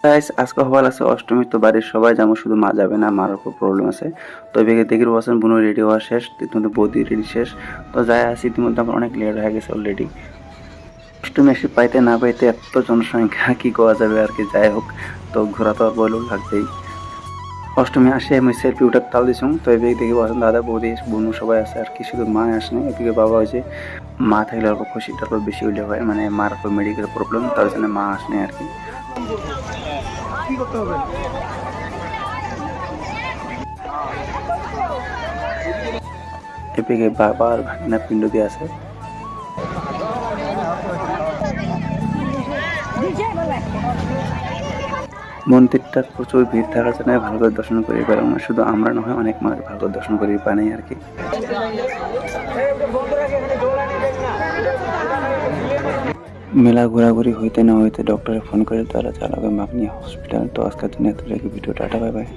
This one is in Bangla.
গাইস আজকে হবার আছে অষ্টমী, তো বাড়ির সবাই যাবো, শুধু মা যাবে না, মার উপর প্রবলেম আছে। তো এদিকে দেখির বসেন বোন রেডি হওয়া শেষ, ইতিমধ্যে বৌদি রেডি শেষ। তো যাই আসি, ইতিমধ্যে আমার অনেক লেট হয়ে গেছে অলরেডি। অষ্টমী এসে পাইতে না পাইতে এত জনসংখ্যা কি করা যাবে আর কি, যাই হোক। তো ঘোরা তো বলেও লাগবেই। অষ্টমী আসে আমি সেলফি উঠার তাল দিছুম, তো এদিকে দেখি বসেন দাদা বৌদি বোনু সবাই আছে আর কি, শুধু মা আসেনি। এদিকে বাবা হয়েছে, মা থাকলে অল্প খুশিটা অল্প বেশি হইলে হয়, মানে মার তো মেডিকেল প্রবলেম, তার জন্য মা আসেনি আর কি। কি করতে হবে? এদিকে বাবার ভাগনা পিণ্ড দিয়ে আছে। মন্দিরটা প্রচুর ভিড় থাকার জন্য ভালো করে দর্শন করি পারে না, শুধু আমরা নয় অনেক মানুষ ভালো করে দর্শন করি পায় নাই আর কি। মেলা ঘোরাঘুরি হইতে না হইতে ডক্টরে ফোন করে তারা চালাবে মাগনি হসপিটাল। তো আজকের জন্য এত ভিডিও, টাটা বাই বাই।